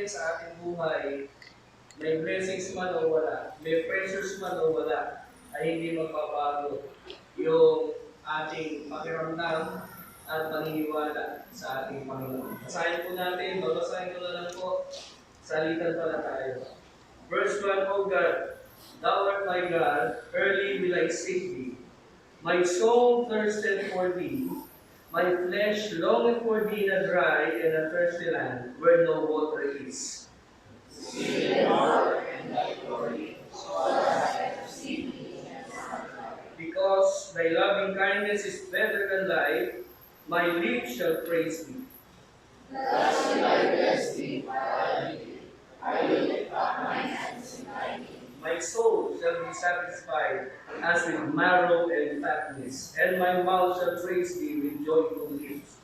sa ating buhay, may blessings man o wala, may pressures man o wala, ay hindi magpapago yung ating pakiramdam at paniniwala sa ating Panginoon. Basahin po natin, babasahin ko na lang po, salitan pala tayo. Verse 1, O God, Thou art my God, early will I seek Thee. My soul thirsted for Thee, my flesh longeth for Thee in a dry and a thirsty land, where no water is. See the Lord and Thy glory, so as I have seen Thee. Because Thy loving kindness is better than life, my lips shall praise Thee. Thus will I bless Thee while I live. I will lift up my hands in Thy name. My soul shall be satisfied as with marrow and fatness, and my mouth shall praise Thee with joyful lips.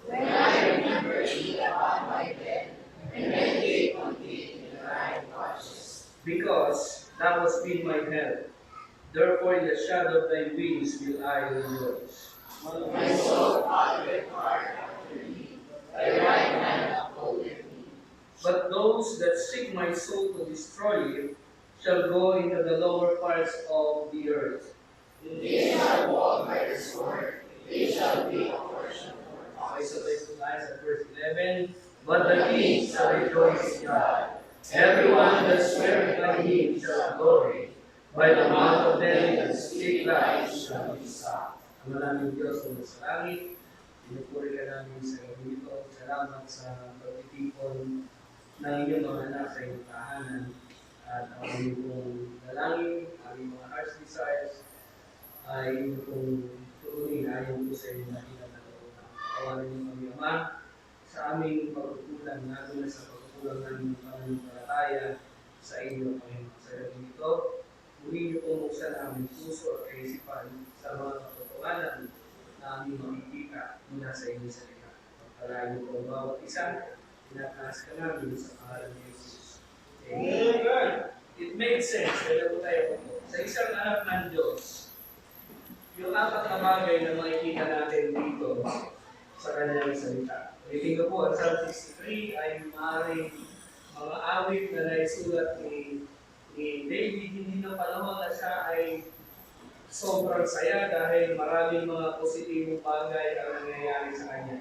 When I remember Thee upon my bed, and meditate on Thee in the night watches. Because Thou hast been my help, therefore in the shadow of Thy wings will I rejoice. My soul followeth hard after Thee, Thy right hand upholdeth me. But those that seek my soul to destroy it shall go into the lower parts of the earth. They shall walk by the sword, they shall be a portion for Okay, us. so this is at verse 11. But the king shall rejoice in God. Everyone that sweareth by Him shall glory. By the mouth of them that speak lies shall be stopped. Ang maraming Diyos na sa langit, pinupuri ka namin sa gabi ito. Salamat sa pagtitipon ng inyong mga anak sa iyong tahanan. At ang aming pong dalangin, aming mga heart's desires, ay inyong pong turunin ayon po sa inyong nakita na loob. Kawalan niyo kami, Ama, sa aming pagkukulang, lalo na sa pagkukulang namin ng pananampalataya sa inyo, Panginoon. Sa gabi ito, muli niyo pong buksan ang aming puso at kaisipan sa mga katotohanan na aming makikita mula sa inyong salita. Pagpalain niyo po ang bawat isa, tinataas ka namin sa pangalan ni Jesus. Amen. It makes sense. Kaya po tayo sa isang anak ng Diyos, yung apat na bagay na makikita natin dito sa kanyang salita. Ulitin ko po, ang Psalm 63 ay maaaring mga awit na naisulat ni David, hindi na panahon na siya ay sobrang saya dahil maraming mga positibong bagay ang nangyayari sa kanya.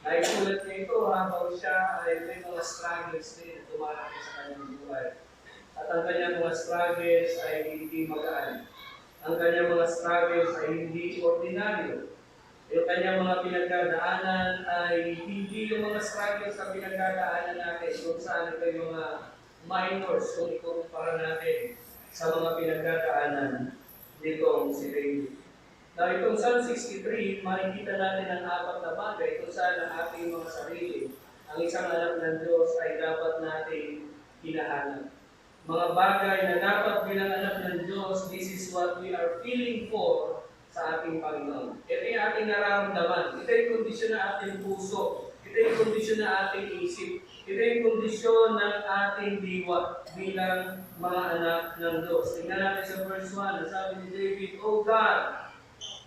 Naisulat niya ito habang siya ay may mga struggles din na dumarating sa kanyang buhay. At ang kanyang mga struggles ay hindi magaan. Ang kanyang mga struggles ay hindi ordinaryo. Yung kanyang mga pinagdadaanan ay hindi yung mga struggles na pinagdadaanan natin kung saan ito yung mga minors kung ikukumpara natin sa mga pinagdadaanan nitong si David. Now, itong Psalm 63, makikita natin ang apat na bagay kung saan ang ating mga sarili, ang isang anak ng Diyos ay dapat natin hinahanap. Mga bagay na dapat bilang anak ng Diyos, this is what we are feeling for sa ating Panginoon. Ito yung ating nararamdaman. Ito yung kondisyon ng ating puso. Ito yung kondisyon ng ating isip. Ito yung kondisyon ng ating diwa bilang mga anak ng Diyos. Tingnan natin sa verse 1, sabi ni David, O God,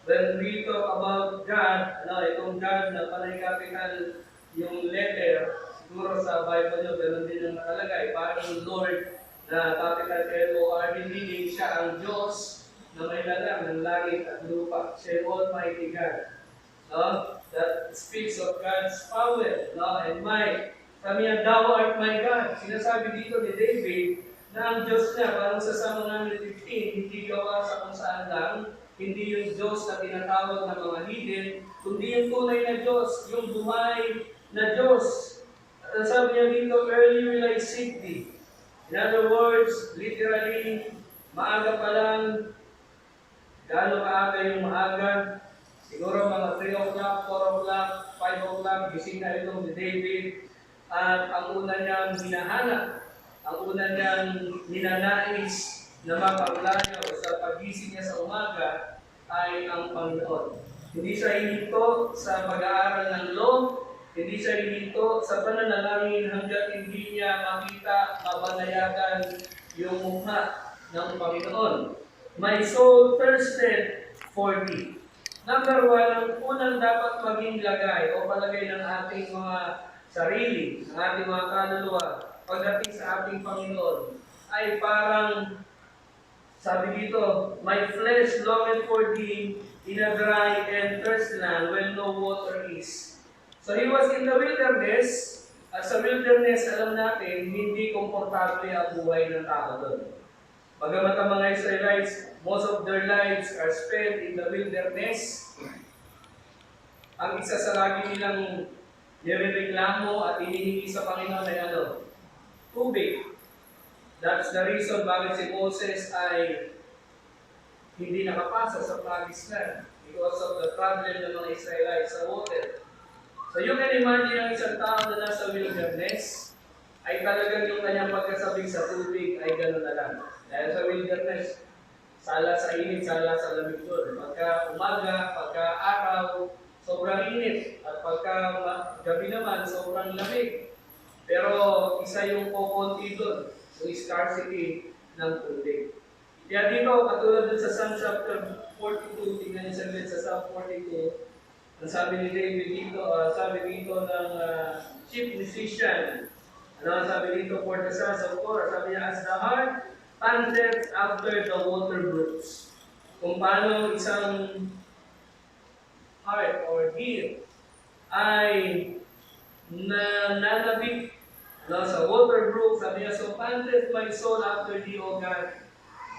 when we talk about God, itong God na panay capital yung letter, siguro sa Bible nyo, pero hindi na nakalagay, parang yung Lord na capital L-O-R-D, meaning siya ang Diyos na may lalang ng langit at lupa. Siya yung Almighty God. That speaks of God's power and might. Sabi niya, Thou art my God. Sinasabi dito ni David na ang Diyos niya, parang sa Psalm 115, hindi gawa sa kung saan lang, hindi yung Diyos na tinatawag ng mga hidden, kundi yung tunay na Diyos, yung buhay na Diyos. At sabi niya dito, early will I seek Thee. In other words, literally, maaga pa lang, gaano kaaga yung maaga, siguro mga 3 o'clock, 4 o'clock, 5 o'clock, gising na itong si David, at ang una niyang hinahanap, ang una niyang ninanais na mapaglayo sa pagising niya sa umaga ay ang Panginoon. Hindi siya hihinto sa pag-aaral ng law, hindi siya hihinto sa pananalangin hanggat hindi niya makita, mabanayagan yung mukha ng Panginoon. My soul thirsted for Thee. Number 1, ang unang dapat maging lagay o palagay ng ating mga sarili, ng ating mga kaluluwa, pagdating sa ating Panginoon, ay parang, sabi dito, my flesh longeth for thee in a dry and thirsty land where no water is. So he was in the wilderness. At sa wilderness, alam natin, hindi komportable ang buhay ng tao doon. Bagamat ang mga Israelites, most of their lives are spent in the wilderness, ang isa sa lagi nilang nirereklamo at hinihingi sa Panginoon ay ano? Tubig. That's the reason bakit si Moses ay hindi nakapasa sa promised land because of the problem ng mga Israelites sa water. So you can imagine ang isang tao na nasa wilderness ay talagang yung kanyang pagkasabing sa tubig ay gano'n na lang. Dahil sa wilderness, sala sa init, sala sa lamig doon. Pagka umaga, pagka araw, sobrang init. At pagka gabi naman, sobrang lamig. Pero isa yung kukunti doon, yung scarcity ng tubig. Kaya dito, katulad dun sa Psalm chapter 42, tingnan niyo saglit sa Psalm 42, ang sabi ni David dito, sabi dito ng chief musician, ano ang sabi dito for the sons of Korah, sabi niya, as the heart panteth after the water brooks. Kung paano isang heart or deer ay nananabik sa water brook, sabi niya, so panteth my soul after thee, O God.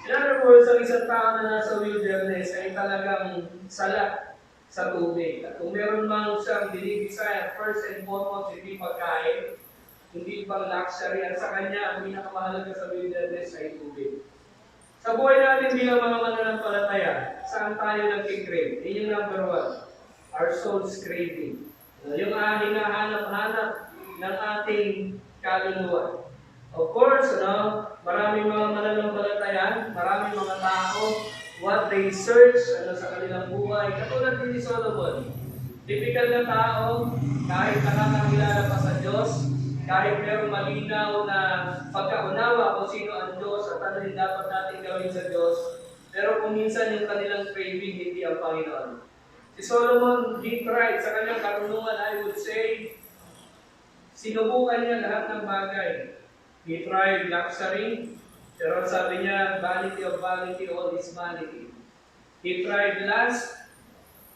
In other words, ang isang tao na nasa wilderness ay talagang salat sa tubig. At kung meron mang siyang dinidesire, first and foremost, hindi pagkain, hindi pang luxury, at sa kanya, ang pinakamahalaga sa wilderness ay tubig. Sa buhay natin bilang mga mananampalataya, saan tayo nag-crave? Yun yung number one, our soul's craving. Yung hinahanap-hanap ng ating kaluluwa. Of course, maraming mga mananampalataya, maraming mga tao, what they search sa kanilang buhay. Katulad din ni Solomon. Typical na tao, kahit nakakakilala pa sa Diyos, kahit meron malinaw na pagkaunawa kung sino ang Diyos at ano yung dapat natin gawin sa Diyos, pero kung minsan yung kanilang craving, hindi ang Panginoon. Si Solomon, he tried sa kanyang karunungan, I would say, sinubukan niya lahat ng bagay. He tried luxury, pero sabi niya, vanity of vanity, all is vanity. He tried lust.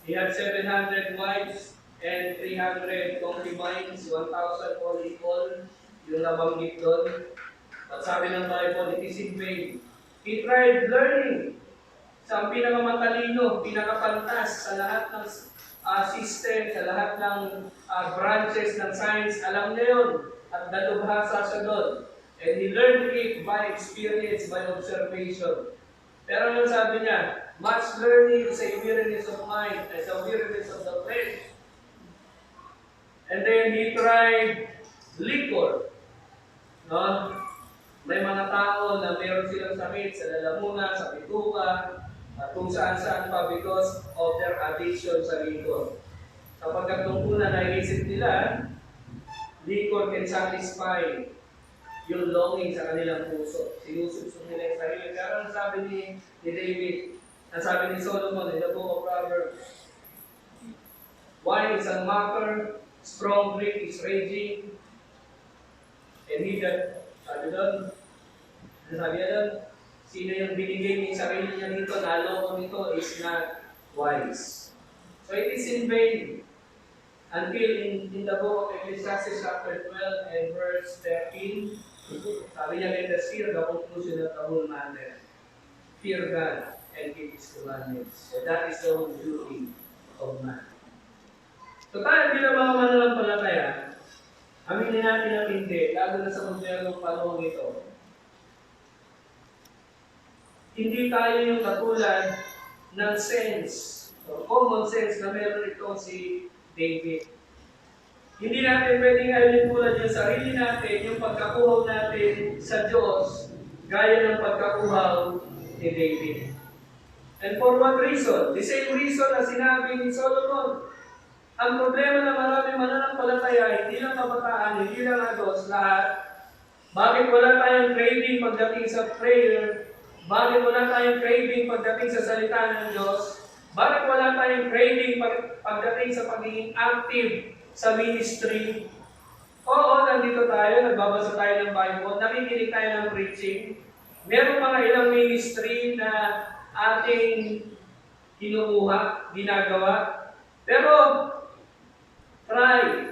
He had 700 wives and 300 concubines, 1,000 all equal, yung nabanggit doon. At sabi ng Bible, it is in vain. He tried learning. Sa pinakamatalino, pinakapantas sa lahat ng system, sa lahat ng branches ng science, alam niya yun. At dalubhasa siya doon. And he learned it by experience, by observation. Pero yung sabi niya, much learning is a weariness of mind, is a weariness of the flesh. And then he tried liquor. May mga tao na meron silang sakit sa lalamunan, sa bituka, at kung saan-saan pa because of their addiction sa liquor. Kapag nung una naisip nila, liquor can satisfy yung longing sa kanilang puso. Sinusubsong nila yung sarili. Pero ang sabi ni David, ang sabi ni Solomon in the book of Proverbs, wine is a mocker, strong drink is raging, and he that, sabi doon, sino yung binigay ni sarili niya dito, naloko nito, is not wise. So it is in vain. Until in the book of Ecclesiastes chapter 12 and verse 13, sabi niya, let us hear the conclusion of the whole matter. Fear God and keep His commandments. So that is the whole duty of man. So tayo bilang mga mananampalataya, aminin natin ang hindi, lalo na sa modernong panahon ito. Hindi tayo yung katulad ng sense, or common sense na meron ito si David. Hindi natin pwedeng ayun tulad yung sarili natin, yung pagkakuhaw natin sa Diyos, gaya ng pagkakuhaw ni David. And for what reason? The same reason na sinabi ni Solomon. Ang problema na maraming mananampalataya, hindi lang kabataan, hindi lang adults, lahat. Bakit wala tayong craving pagdating sa prayer? Bakit wala tayong craving pagdating sa salita ng Diyos? Bakit wala tayong craving pagdating sa pagiging active sa ministry? Oo, nandito tayo, nagbabasa tayo ng Bible, nakikinig tayo ng preaching. Meron mga ilang ministry na ating kinukuha, ginagawa. Pero, try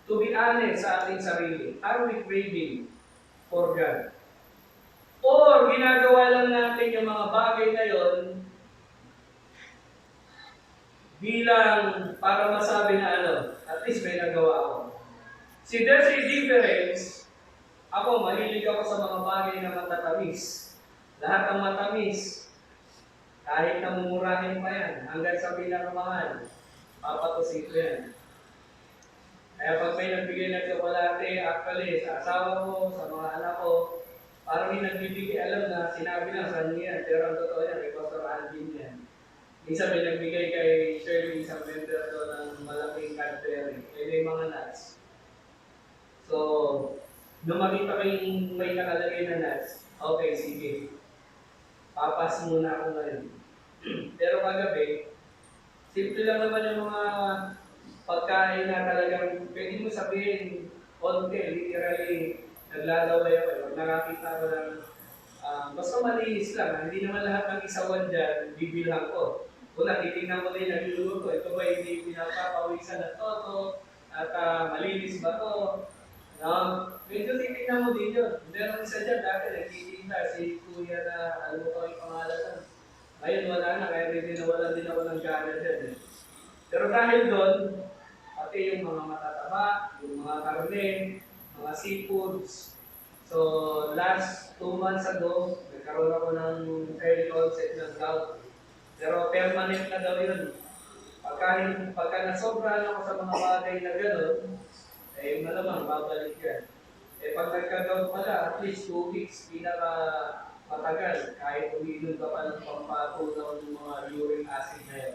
to be honest sa ating sarili. Are we craving for God? Or ginagawa lang natin yung mga bagay na yon bilang para masabi na at least may nagawa ako. See, there's a difference. Ako, mahilig ako sa mga bagay na matatamis. Lahat ng matamis, kahit na mumurahin pa yan, hanggang sa pinakamahal, papatusin ko yan. Kaya pag may nagbigay ng tsokolate, actually, sa asawa ko, sa mga anak ko, parang may nagbibigay, alam na, sinabi lang sa niya, pero ang totoo yan, kay Pastor Alvin yan. Minsan may nagbigay kay Shirley, isang member doon ng malaking Cadbury. May mga nuts. So, nung makita ko yung may nakalagay na nuts, okay, sige. Papas muna ako ngayon. Pero kagabi, simple lang naman yung mga pagkain na talagang pwede mo sabihin, konti, literally, naglalaway ako. Pag nakakita ko ng basta malinis lang. Hindi naman lahat ng isawan dyan, bibilang ko. Kung natitignan ko din nagluluto, ito ba hindi pinapapawisan na to, at malinis ba to? No? Medyo titignan mo din yun. Meron isa dyan, dati nagtitignan si Kuya na, ano ko yung pangalan. Ngayon wala na, kaya rin nawalan din ako ng gana dyan. Pero dahil doon, pati yung mga matataba, yung mga karne, mga seafoods. So, last 2 months ago, nagkaroon ako ng early onset ng gout. Pero permanent na daw yun. Pagka nasobrahan ako sa mga bagay na gano'n, malamang babalik yan. Pag nagka-gout pala, at least 2 weeks, pinaka matagal, kahit umiinom ka pa ng pampatunaw ng mga uric acid na yan.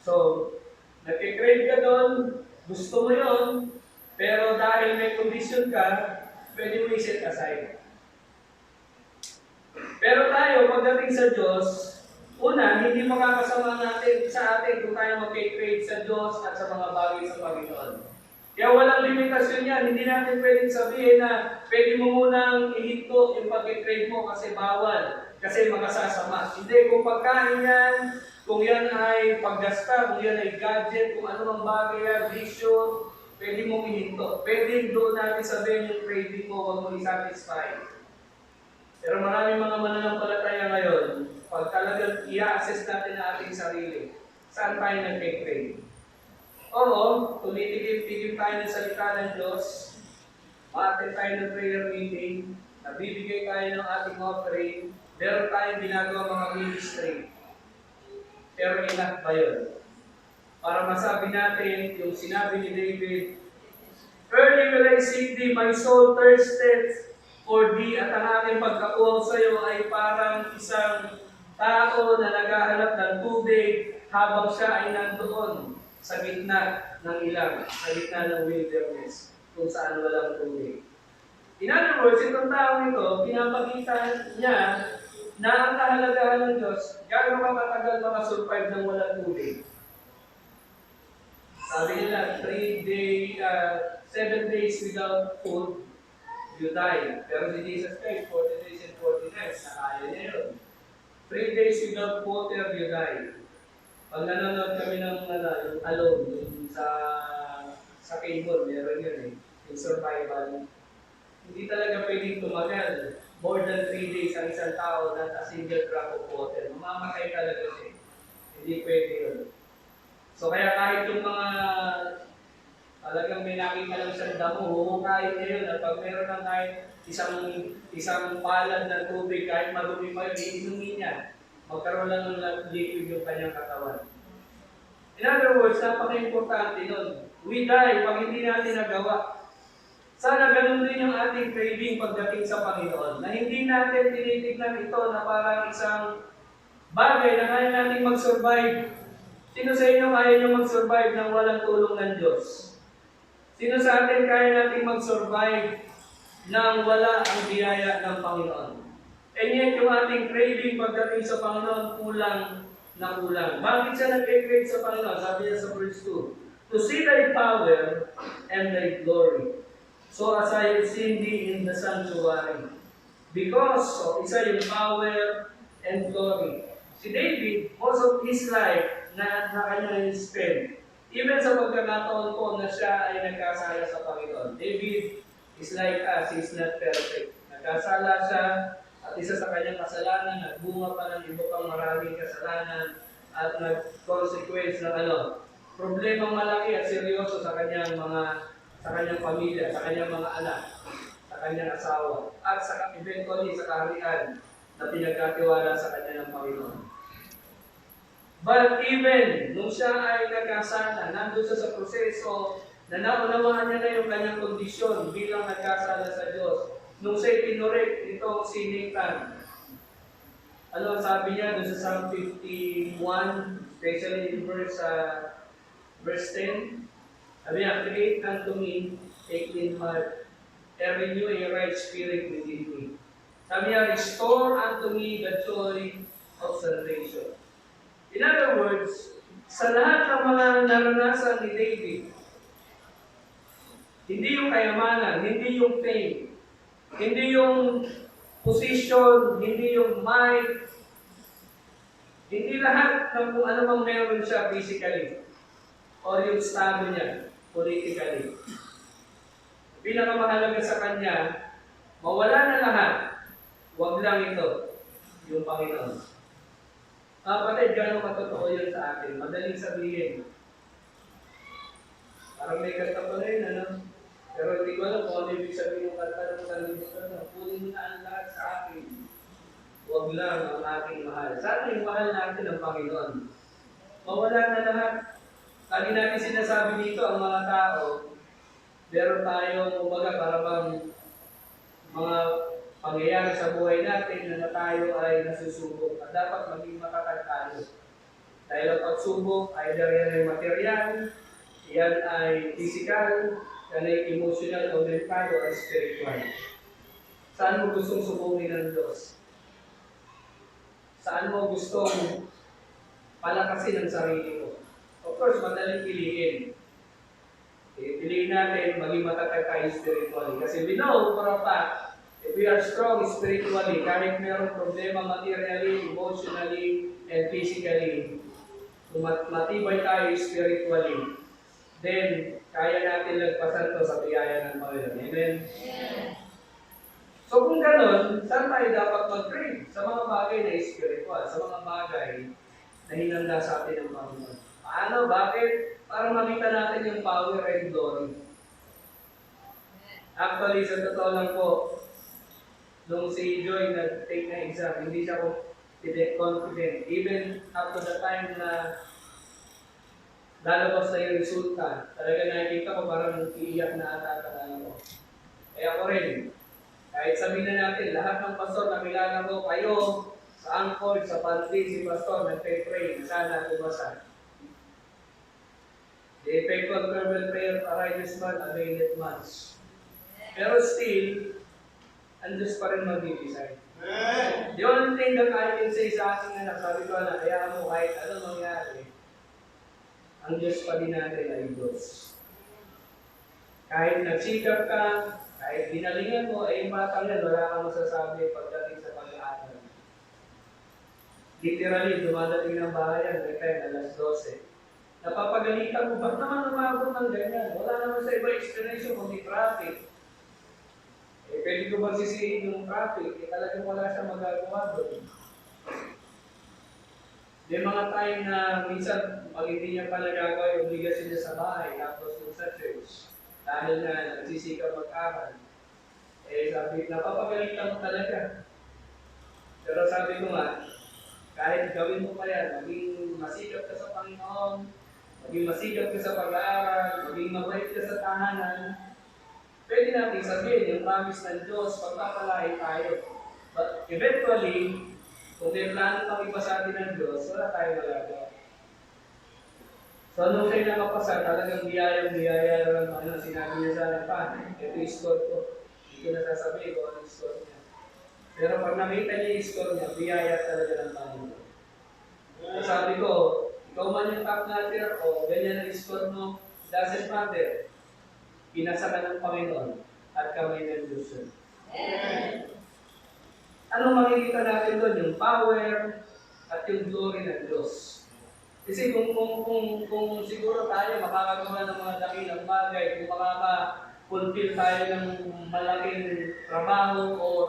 So, nagkikrave ka doon, gusto mo yon, pero dahil may condition ka, pwede mo i-set aside. Pero tayo, pagdating sa Diyos, una, hindi makakasama natin sa atin kung tayo mag-crave sa Diyos at sa mga bagay sa Panginoon. Kaya walang limitasyon yan. Hindi natin pwedeng sabihin na pwede mo munang ihinto yung pag-crave mo kasi bawal, kasi makasasama. Hindi, kung pagkain yan, kung yan ay paggasta, kung yan ay gadget, kung ano mang bagay yan, bisyo, pwede mong ihinto. Pwede doon natin sabihin yung craving mo, huwag mo i-satisfy. Pero maraming mga mananampalataya ngayon, pag talagang i-assess natin na ating sarili, saan tayo nag-crave? Oo, tumitigil-tigil tayo ng salita ng Diyos, ma-attend tayo ng prayer meeting, nabibigay tayo ng ating offering, meron tayong ginagawa mga ministry. Pero enough ba yun? Para masabi natin yung sinabi ni David, "Early will I seek thee, my soul thirsteth for thee," at ang aking pagkakuha sa iyo ay parang isang tao na naghahanap ng tubig habang siya ay nandoon sa gitna ng ilang, sa gitna ng wilderness, kung saan walang tubig. In other words, itong taong ito, pinapakita niya na ang kahalagahan ng Diyos, gano'n ka katagal makasurvive ng walang tubig. Sabi nila, 7 days without food, you die. Pero si Jesus Christ, 40 days and 40 nights, nakaya niya yun. 3 days without water, you die. Pag nanonood kami ng yung alone, yung sa cable, meron yun yung survival. Hindi talaga pwedeng tumagal. More than 3 days ang isang tao na a single drop of water. Mamamatay talaga siya. Hindi pwede yun. So kaya kahit yung mga talagang may nakita lang siyang damo, huhukayin niya yun. At pag meron ng kahit isang palad ng tubig, kahit madumi pa yun, iinumin niya. Magkaroon lang ng liquid yung kanyang katawan. In other words, napaka-importante nun. We die pag hindi natin nagawa. Sana ganun din yung ating craving pagdating sa Panginoon. Na hindi natin tinitignan ito na parang isang bagay na kaya natin mag-survive. Sino sa inyo kaya nyo mag-survive nang walang tulong ng Diyos? Sino sa atin kaya natin mag-survive nang wala ang biyaya ng Panginoon? And yet, yung ating craving pagdating sa Panginoon, kulang na kulang. Bakit siya nag-crave sa Panginoon? Sabi niya sa verse 2, to see thy power and thy glory. So as I have seen thee in the sanctuary. Because of isa yung power and glory. Si David, most of his life na kanya spend, even sa pagkakataon po na siya ay nagkasala sa Panginoon. David is like us, he is not perfect. Nagkasala siya at isa sa kanyang kasalanan, nagbunga pa ng iba pang maraming kasalanan at nag-consequence ng problemang malaki at seryoso sa kanyang pamilya, sa kanyang mga anak, sa kanyang asawa, at eventually sa kaharian na pinagkatiwala sa kanya ng Panginoon. But even nung siya ay nagkasala, nandun siya sa proseso na naunawaan niya na yung kanyang kondisyon bilang nagkasala sa Diyos. Nung siya'y pinurek itong si Nathan, ano ang sabi niya doon sa Psalm 51, especially in verse 10? Sabi niya, create unto me a clean heart, and renew a right spirit within me. Sabi niya, restore unto me the joy of salvation. In other words, sa lahat ng mga naranasan ni David, hindi yung kayamanan, hindi yung fame, hindi yung position, hindi yung might, hindi lahat ng kung ano mang meron siya physically or yung estado niya politically. Pinakamahalaga sa kanya, mawala na lahat, wag lang ito, yung Panginoon. Kapatid, gano'ng katotoo yun sa atin? Madaling sabihin. Parang may kanta pa rin, Pero hindi ko alam kung ano ibig sabihin yung kanta ng kalimutan. Kunin na ang lahat sa akin. Huwag lang ang aking mahal. Sana yung mahal natin ang Panginoon. Mawala na lahat. Lagi natin sinasabi dito ang mga tao, meron tayong umaga para bang mga pangyayari sa buhay natin na tayo ay nasusubok at dapat maging matatag tayo. Dahil ang pagsubok, either yan ay material, yan ay physical, yan ay emotional, o mental, o spiritual. Saan mo gustong subukin ng Diyos? Saan mo gustong palakasin ang sarili mo? Of course, madaling piliin. Piliin natin maging matatag tayo spiritually. Kasi we know for a fact, if we are strong spiritually, kahit mayroong problema materially, emotionally, and physically, kung matibay tayo spiritually, then kaya natin lagpasan to sa biyaya ng Panginoon. Amen? So kung gano'n, saan tayo dapat mag-pray? Sa mga bagay na spiritual, sa mga bagay na hinanda sa atin ng Panginoon. Paano? Bakit? Para makita natin yung power and glory. Actually, sa totoo lang po, nung si Joy nag-take na exam, hindi siya confident. Even up to the time na lalabas na yung resulta, talaga nakikita ko parang iiyak na ata ako. Kaya ako rin, kahit sabihin na natin, lahat ng pastor na kilala ko, kayo, sa Angkor, sa Pantry, si pastor, nagpe-pray, sana tumasa. The effectual fervent prayer of a righteous man availeth much. Pero still, ang Diyos pa rin mag-decide. The only thing that I can say sa aking anak, sabi ko na, kaya mo kahit ano mangyari, ang Diyos pa din natin ay Diyos. Kahit nagsikap ka, kahit dinalingan mo, ay batang yan, wala kang masasabi pagdating sa pag-aaral. Literally, dumadating ng bahayan, may time, alas 12. Napapagalitan mo, ba't naman umabot ng ganyan? Wala naman sa iba explanation kung di traffic. Pwede ko magsisihin yung traffic, talagang wala siya magagawa doon. May mga time na minsan, pag hindi niya pa nagagawa yung obligasyon niya sa bahay, tapos yung sa church, dahil nga nagsisikap mag-aral, sabi, napapagalitan mo talaga. Pero sabi ko nga, kahit gawin mo pa yan, maging masikap ka sa Panginoon, maging masikap ka sa pag-aaral, maging mabait ka sa tahanan, pwede natin sabihin yung promise ng Diyos, pagpapalain tayo. But eventually, kung may plano pang iba sa atin ng Diyos, wala tayong magagawa. So, nung siya nakapasa, talagang biyayang-biyaya lang sinabi niya sa akin, pa, ito yung score ko. Hindi ko nasasabihin kung ano yung score niya. Pero pag nakita niya yung score niya, biyaya talaga ng Panginoon. So, sabi ko, ikaw man yung top natin, o ganyan ang score mo, Doesn't matter. Pinasa ka ng Panginoon at kamay ng Diyos yun. Anong makikita natin doon? Yung power at yung glory ng Diyos. Kasi kung siguro tayo makakagawa ng mga dakilang bagay, kung makaka-fulfill tayo ng malaking trabaho or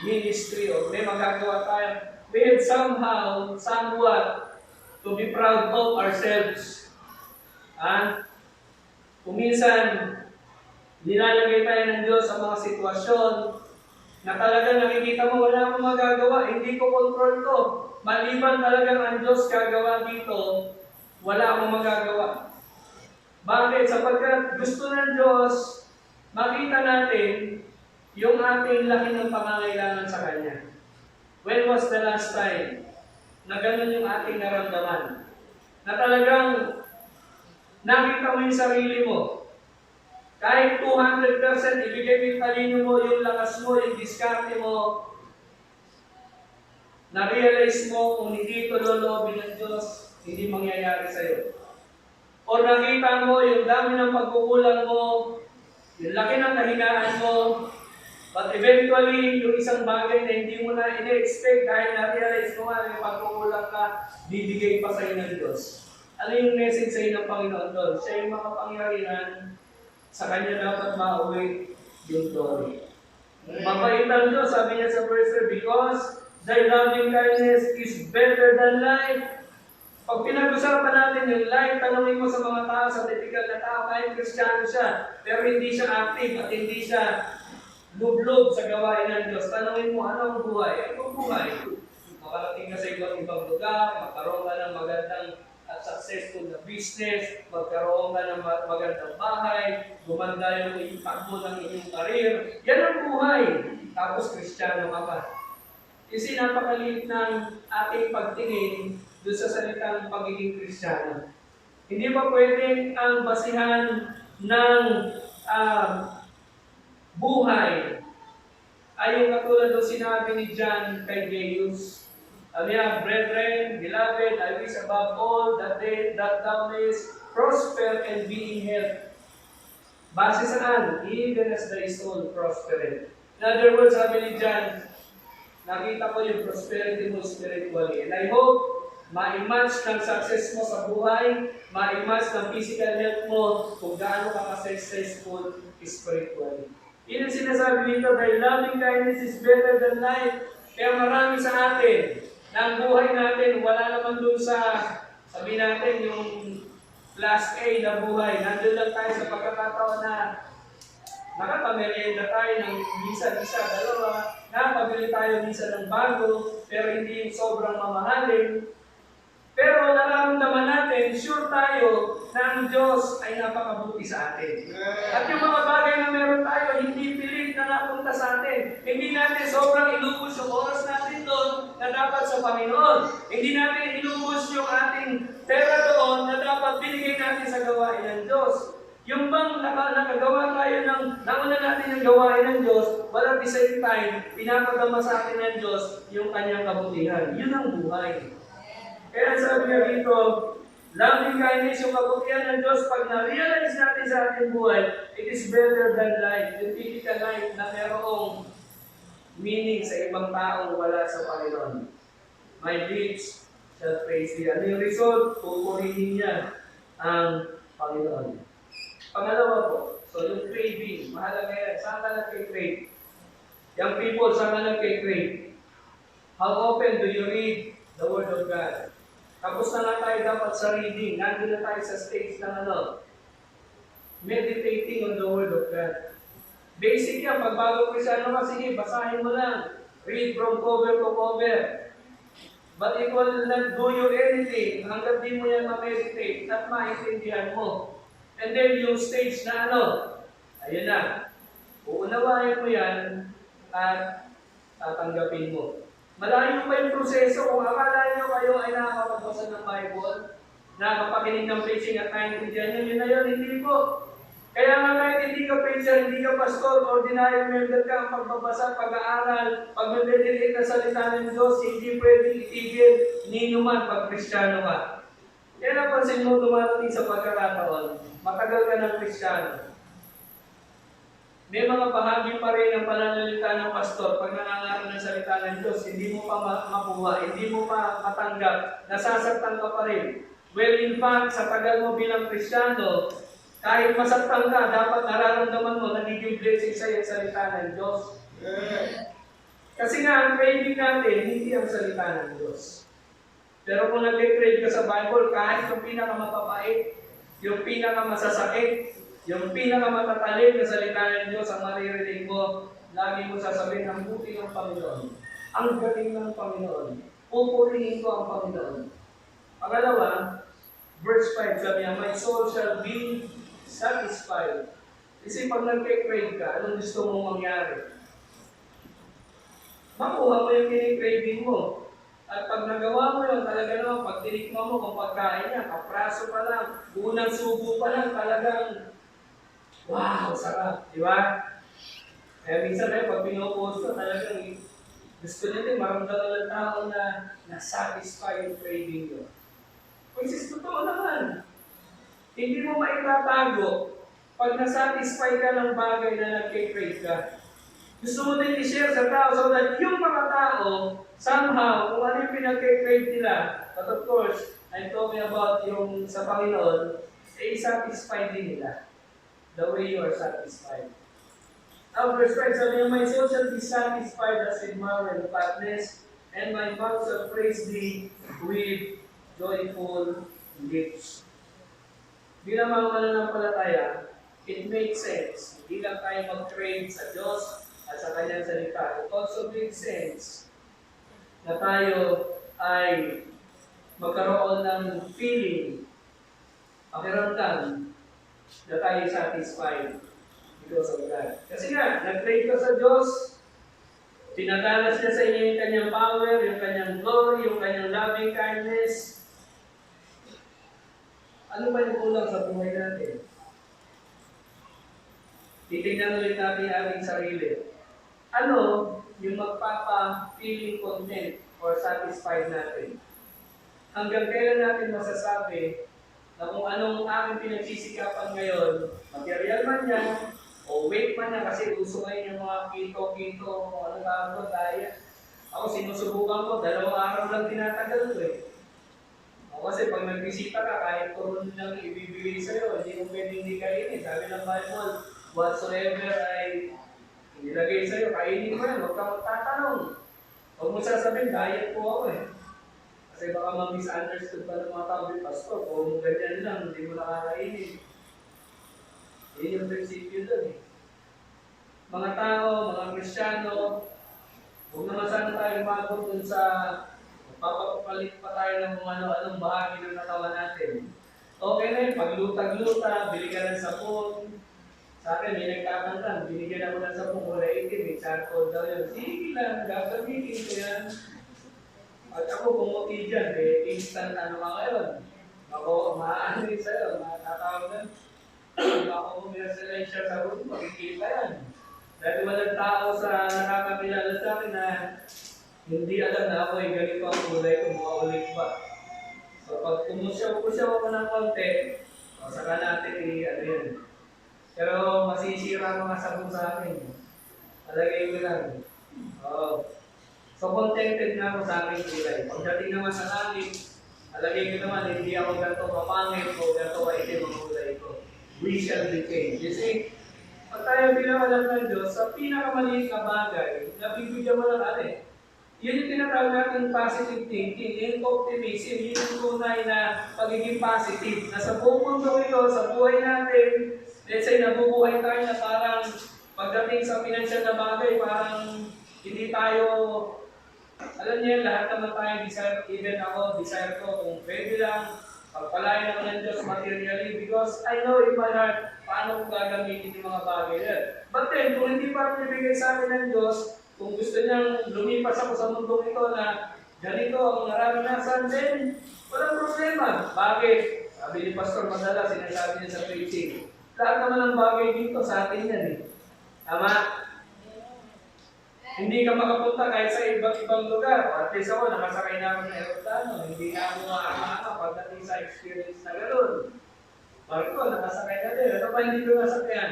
ministry or may magagawa tayo, we have somehow, somewhat, to be proud of ourselves. Kung minsan, nilalagay tayo ng Diyos sa mga sitwasyon na talagang nakikita mo wala akong magagawa, hindi ko control to. Maliban talagang ang Diyos gagawa dito, wala akong magagawa. Bakit? Sapagkat gusto ng Diyos, makita natin yung ating laki ng pangangailangan sa Kanya. When was the last time na ganun yung ating naramdaman? Na talagang nakita mo yung sarili mo. Kahit 200% ibigay mo yung talino mo, yung lakas mo, yung diskarte mo, na-realize mo kung hindi ito loloobin ng Diyos, hindi mangyayari sa'yo. O nakita mo yung dami ng pagkukulang mo, yung laki ng kahinaan mo, but eventually, yung isang bagay na hindi mo na ina-expect dahil na-realize mo nga yung pagkukulang ka, bibigay pa sa'yo ng Diyos. Ano yung message sa'yo ng Panginoon doon? Siya yung makapangyarihan, sa Kanya dapat mauwi yung glory. Mabait ang Diyos, sabi niya sa verse 3, because thy loving kindness is better than life. Pag pinag-usapan natin yung life, tanongin mo sa mga tao, sa typical na tao, kahit Kristiyano siya, pero hindi siya active at hindi siya lublob sa gawain ng Diyos. Tanongin mo, ano ang buhay? Ano ang buhay? Makarating ka sa iba't ibang lugar, magkaroon ka ng magandang at successful na business, magkaroon ka ng magandang bahay, gumanda yung impact mo ng inyong career. Yan ang buhay. Tapos Kristiyano ka pa. Kasi napakaliit ng ating pagtingin doon sa salitang pagiging Kristiyano. Hindi ba pwedeng ang basihan ng buhay ay yung katulad ng sinabi ni John kay Gaius? Brethren, beloved, I wish above all that thou mayest prosper and be in health. Base saan? Even as thy soul prospereth. In other words, sabi ni John, nakita ko yung prosperity mo spiritually. And I hope ma-match ng success mo sa buhay, ma-match ng physical health mo kung gaano ka successful spiritually. Yun ang sinasabi dito, thy loving kindness is better than life. Kaya marami sa atin, na ang buhay natin, wala naman dun sa, sabi natin, yung class A na buhay. Nandun lang tayo sa pagkakataon na nakapamerienda tayo ng minsan isa, dalawa, nakapabili tayo minsan ng bago, pero hindi yung sobrang mamahalin. Pero nararamdaman natin, sure tayo na ang Diyos ay napakabuti sa atin. At yung mga bagay na meron tayo, hindi pilit na napunta sa atin. Hindi natin sobrang ilubos yung oras natin doon na dapat sa Panginoon. Hindi natin ilubos yung ating pera doon na dapat binigay natin sa gawain ng Diyos. Yung bang nakagawa tayo nauna natin yung gawain ng Diyos, but at the same time, pinapadama sa atin ng Diyos yung kanyang kabutihan. Yun ang buhay. Kaya sabi niya dito, loving kindness, yung kabutihan ng Diyos, pag na-realize natin sa ating buhay, it is better than life. Yung typical life na merong meaning sa ibang taong wala sa Panginoon. My deeds shall praise Thee. Ano yung result? Pupurihin niya ang Panginoon. Pangalawa po, so yung craving, mahalaga yan. Saan ka nagkay-crave? Young people, saan ka nagkay-crave? How often do you read the Word of God? Tapos na nga tayo dapat sa reading. Nandun na tayo sa stage ng meditating on the Word of God. Basic yan. Pag bago Kristyano ka, sige, basahin mo lang. Read from cover to cover. But it will not do you anything hanggang di mo yan ma-meditate at maintindihan mo. And then yung stage na ayun na. Uunawain mo yan at tatanggapin mo. Malayo pa yung proseso. Kung akala nyo kayo ay nakakapagbasa ng Bible, nakakapakinig ng preaching at naintindihan nyo, yun na yun, hindi po. Kaya nga kahit hindi ka preacher, hindi ka pastor, ordinary member ka, ang pagbabasa, pag-aaral, pag-meditate na salita ng Diyos, hindi pwedeng itigil ninuman pag Kristiyano ka. Kaya napansin mo dumarating sa pagkakataon, matagal ka ng Kristiyano. May mga bahagi pa rin ng pananalita ng pastor pag nangangaral ng salita ng Diyos, hindi mo pa makuha, hindi mo pa matanggap, nasasaktan ka pa rin. Well, in fact, sa tagal mo bilang Kristiyano, kahit masaktan ka, dapat nararamdaman mo, nagiging blessing sa iyo salita ng Diyos. Kasi nga, ang craving natin, hindi ang salita ng Diyos. Pero kung nag-crave ka sa Bible, kahit yung pinakamapapait, yung pinakamasasakit, yung pinakamatatalim na salita ng Diyos ang maririnig mo, lagi mo sasabihin, ang buti ng Panginoon. Ang galing ng Panginoon. Pupurihin ko ang Panginoon. Pangalawa, verse 5, sabi niya, my soul shall be satisfied. Kasi pag nag-crave ka, anong gusto mong mangyari? Makuha mo yung kini-craving mo. At pag nagawa mo yun, talaga naman, pag tinikma mo kung pagkain niya, kapraso pa lang, unang subo pa lang, talagang, wow, sarap, di ba? Kaya minsan tayo, pag pinupost ko, talagang gusto niya din, maramdaman ng tao na na-satisfy yung craving nyo. Which is totoo naman. Hindi mo maitatago pag na-satisfy ka ng bagay na nag-crave ka. Gusto mo din i-share sa tao so that yung mga tao, somehow, kung ano yung pinag-crave nila, but of course, I'm talking about yung sa Panginoon, eh, satisfy din nila. The way you are satisfied. Now, verse 5, sabi niya, my soul shall be satisfied as with marrow and fatness, and my mouth shall praise thee with joyful lips. Bilang mga mananampalataya, it makes sense. Hindi lang tayo mag-crave sa Diyos at sa Kanyang salita. It also makes sense na tayo ay magkaroon ng feeling, pakiramdam, na tayo satisfied because of God. Kasi nga, nag-crave ka sa Diyos, pinadalas niya sa inyo yung Kanyang power, yung Kanyang glory, yung Kanyang loving kindness. Ano ba yung kulang sa buhay natin? Titignan ulit natin ang ating sarili. Ano yung magpapa-feeling content or satisfied natin? Hanggang kailan natin masasabi na kung anong aming pinagsisikapan ngayon, material man yan, o weight man yan, kasi uso ngayon yung mga keto, kung ano tawag ko, diet. Ako sinusubukan ko, 2 araw lang tinatagal ko eh. O kasi pag nagbisita ka, kahit turon lang ibibigay sa'yo, hindi mo pwedeng hindi kainin. Sabi ng Bible, whatsoever ay inilagay sa'yo, kainin mo yan, huwag ka magtatanong. Huwag mo sasabihin, diet po ako eh. Kasi baka ma-misunderstood pa ng mga tao, pastor, kung ganyan lang, hindi mo nakakainin. Yun yung prinsipyo doon eh. Mga tao, mga Kristiyano, huwag naman sana tayo umabot dun sa papapalit pa tayo ng kung ano-anong bahagi ng katawan natin. Okay na yun, paglutag-luta, bili ka ng sapon. Sa akin, may nagkakanta, binigyan ako ng sapon, wala itim, may charcoal daw yun. Sige lang, gagamitin ko yan. At ako pumuti dyan, eh, instant ano ka ngayon. Ako, maano yun sa'yo, matatawagan. Ako commercialize sa room, makikita yan. Dahil walang tao sa nakakakilala sa akin na hindi alam na ako ay ganito ang kulay kung maulit ba. So pag kumusyaw ako ng konti, saka natin ano yun. Pero masisira mga sabon sa akin. Alagay ko lang. So contented na ako sa aking kulay. Pagdating naman sa langit, alagay ko naman, hindi ako ganito kapangit o ganito kaitim ang kulay ko. We shall be changed. You see, pag tayo bilang alam ng Diyos, sa pinakamaliit na bagay, nabibigyan mo ng ano eh. Yun yung tinatawag natin positive thinking, yung optimism, yun yung tunay na pagiging positive. Na sa buong mundo ito, sa buhay natin, let's say nabubuhay tayo na parang pagdating sa financial na bagay, parang hindi tayo, alam niyo, lahat naman tayo desire, even ako, desire ko, kung pwede lang, pagpalain ako ng Diyos materially, because I know in my heart, paano ko gagamitin yung mga bagay yan. But then, kung hindi pa pinibigay sa akin ng Diyos, kung gusto niyang lumipas ako sa mundong ito na ganito ang nararanasan, then walang problema. Bakit? Sabi ni Pastor Madala, sinasabi niya sa preaching, lahat naman ng bagay dito sa atin yan eh. Tama? Hindi ka makapunta kahit sa iba't ibang lugar. At least ako, nakasakay na ako ng aeroplano. Hindi na ako makakama pagdating sa experience na gano'n. Marco, nakasakay ka din. Ano ba hindi ko nasakyan?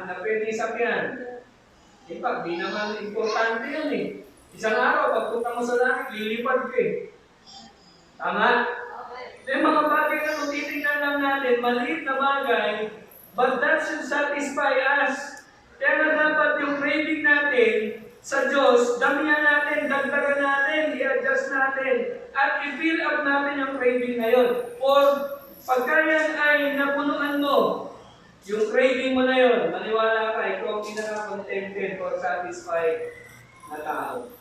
Na pwede sakyan. In fact, di naman importante yun eh. Isang araw, pagpunta mo sa langit, lilipad ka eh. Tama? May mga bagay na kung titignan lang natin, maliit na bagay, but that should satisfy us. Kaya na dapat yung craving natin sa Diyos, damihan natin, dagdagan natin, i-adjust natin, at i-fill up natin yung craving na yun. Or pagka yan ay napunuan mo, yung craving mo na yun, maniwala ka, ikaw ang pinaka-contented or satisfied na tao.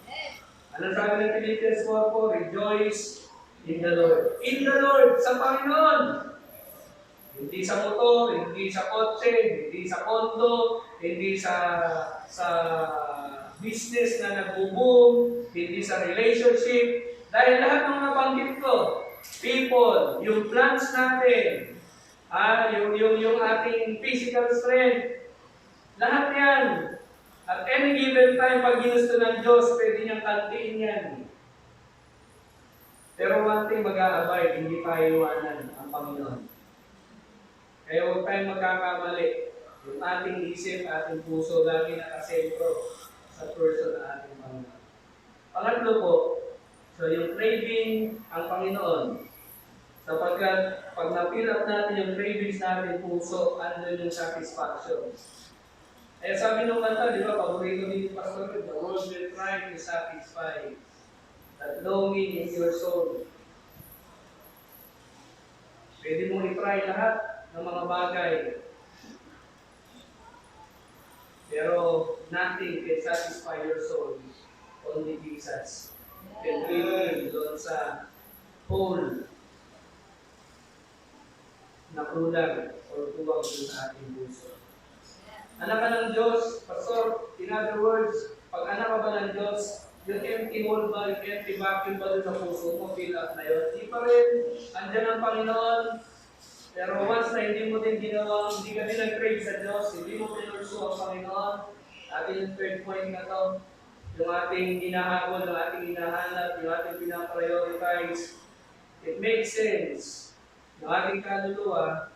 Ano sabi ng Philippians 4:4? Rejoice in the Lord. In the Lord, sa Panginoon. Hindi sa motor, hindi sa kotse, hindi sa kondo, hindi sa business na nag-boom, hindi sa relationship. Dahil lahat ng nabanggit ko, people, yung plans natin, yung ating physical strength, lahat yan. At any given time, pag ginusto ng Diyos, pwede niyang kantiin yan. Pero one thing mag-a-abide, hindi tayo iwanan ang Panginoon. Kaya huwag tayong magkakamali. Yung ating isip, ating puso, lagi nakasentro sa person na ating Panginoon. Pangatlo po, so yung craving ang Panginoon. Sapagkat pag na-fill up natin yung cravings natin, puso, andun yung satisfaction. Kaya sabi nung kanta, di ba, paborito ni Pastor, the world will try to satisfy that longing in your soul. Pwede mong i-try lahat ng mga bagay. Pero nothing can satisfy your soul. Only Jesus can fill doon sa hole na kulang o kuwang sa ating puso. Anak ka ng Diyos, Pastor, in other words, pag anak ka ba ng Diyos, yung empty hole ba, yung empty vacuum ba doon sa puso mo, fill up na yun. Di pa rin, andyan ang Panginoon, pero once na hindi mo din ginawa, hindi ka din nag-crave sa Diyos, hindi mo pinursu ang Panginoon, ating yung third point na to, yung ating hinahabol, yung ating hinahanap, yung ating pinaprioritize, it makes sense. Yung ating kaluluwa,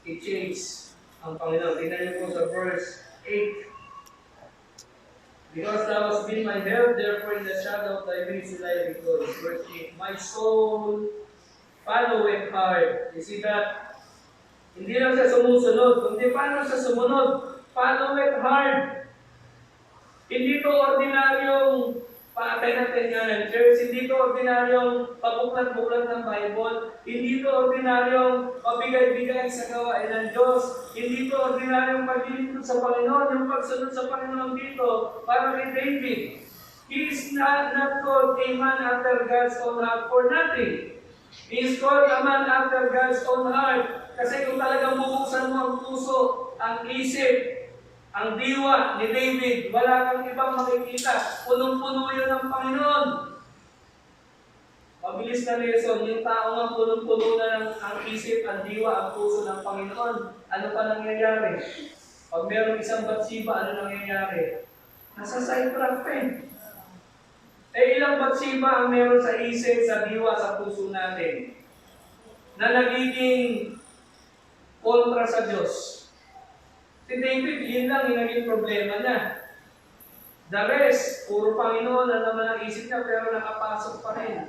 i-chase ang Panginoon. Tingnan niyo po sa verse 8. Because thou hast been my help, therefore in the shadow of thy wings will I rejoice. Verse 8. My soul followeth hard. You see that? Hindi lang siya sumusunod. Kundi paano siya sumunod? Followeth hard. Hindi to ordinaryong paatay natin nga ng church. Hindi to ordinaryong pabuklat-buklat ng Bible. Hindi to ordinaryong pabigay-bigay sa gawain ng Diyos. Hindi to ordinaryong paglilingkod sa Panginoon. Yung pagsunod sa Panginoon dito, para kay David. He is not called a man after God's own heart for nothing. He is called a man after God's own heart. Kasi kung talagang bubuksan mo ang puso, ang isip, ang diwa ni David, wala kang ibang makikita. Punong-puno yun ng Panginoon. Mabilis na lesson, yung tao nga punong-puno na ng ang isip, ang diwa, ang puso ng Panginoon. Ano pa nangyayari? Pag meron isang Batsiba, ano nangyayari? Nasa sidetrack pa eh. Ilang Batsiba ang meron sa isip, sa diwa, sa puso natin na nagiging kontra sa Diyos. Si David, yun lang yung naging problema niya. The rest, puro Panginoon na naman ang isip niya, pero nakapasok pa rin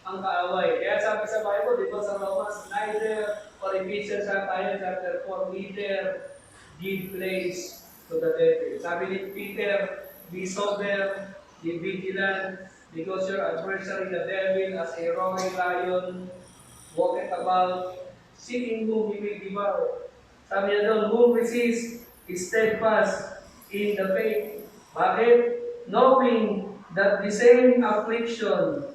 ang kaaway. Kaya sabi sa Bible, di ba sa Romans, neither, or Ephesians chapter 4, neither give place to the devil. Sabi ni Peter, be sober, be vigilant, because your adversary, the devil, as a roaring lion, walketh about, seeking whom he may devour. Sabi niya doon, whom resist is steadfast in the faith. Bakit? Knowing that the same affliction,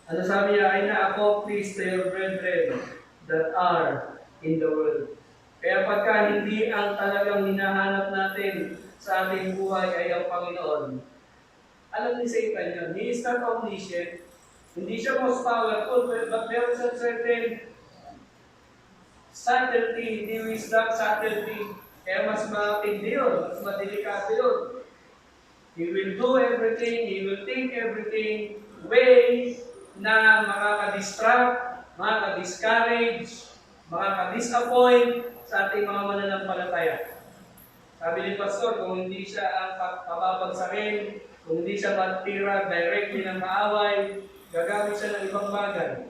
ano sabi niya, ay na-accomplish to your brethren that are in the world. Kaya pagka hindi ang talagang hinahanap natin sa ating buhay ay ang Panginoon, alam ni Satan yun, he is not omniscient, hindi siya most powerful, but meron sa certain subtlety, hindi wisdom, subtlety. Kaya mas matindi yun, mas madelikado yun. He will do everything, he will think everything, ways na makaka-distract, makaka-discourage, makaka-disappoint sa ating mga mananampalataya. Sabi ni Pastor, kung hindi siya ang papabagsakin, kung hindi siya matira directly ng kaaway, gagamit siya ng ibang bagay.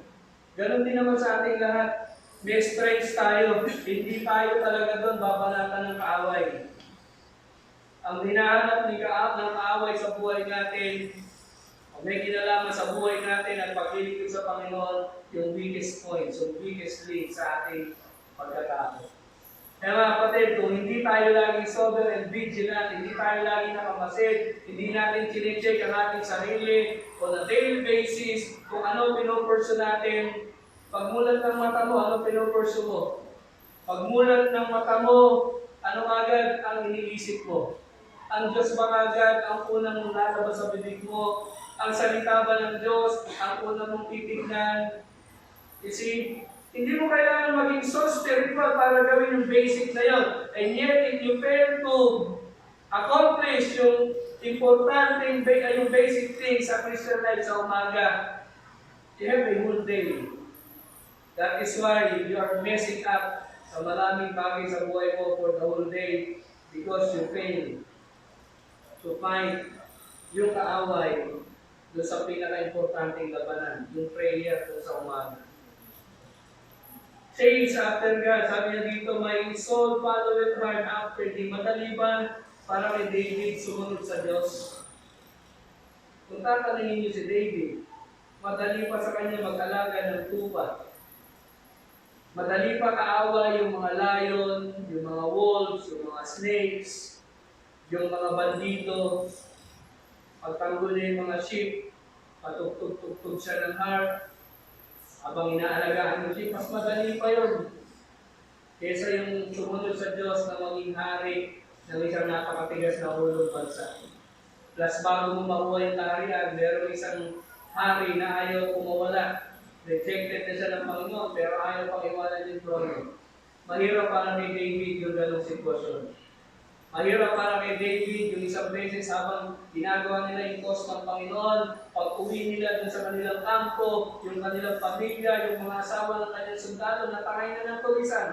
Ganon din naman sa ating lahat. May strengths tayo. Hindi tayo talaga doon babanatan ng kaaway. Ang hinahanap ng kaaway sa buhay natin, o may kinalaman sa buhay natin at paglilingkod sa Panginoon, yung weakest points, yung weakest link sa ating pagkatao. Kaya mga kapatid, kung hindi tayo laging sober and vigilant, hindi tayo laging nakamasid, hindi natin chinecheck ang ating sarili on a daily basis, kung ano pinupurso natin, pagmulat ng mata mo, ano pinupurso mo? Pagmulat ng mata mo, ano agad ang iniisip mo? Ang Diyos ba agad ang unang lalabas sa bibig mo? Ang salita ba ng Diyos ang unang mong titignan? You see, hindi mo kailangan maging so spiritual para gawin yung basic na yun. And yet, if you fail to accomplish yung importante, yung basic things sa Christian life sa umaga, you have a whole day. That is why you are messing up sa maraming bagay sa buhay mo for the whole day because you fail to find yung kaaway doon sa pinaka-importanting labanan, yung prayer doon sa umaga. Chase after God. Sabi niya dito, my soul followeth hard after thee. Madali ba para kay David sumunod sa Diyos? Kung tatanungin niyo si David, madali pa sa kanya mag-alaga ng tupa. Madali pa kaawa yung mga lion, yung mga wolves, yung mga snakes, yung mga bandito, pagtanggol yung mga sheep, patugtog-tugtog siya ng harp, habang inaalagaan ng sheep, mas madali pa yun. Kesa yung sumunod sa Diyos na maging hari ng isang napakatigas na ulong bansa. Plus bago mo makuha yung kaharian, meron isang hari na ayaw kumawala. Rejected na siya ng Panginoon, pero ayaw pang iwanan yung trono. Mahirap para kay David yung ganong sitwasyon. Mahirap para kay David yung isang beses habang ginagawa nila yung cause ng Panginoon, pag uwi nila dun sa kanilang kampo, yung kanilang pamilya, yung mga asawa ng kanilang sundalo, natangay na ng tulisan.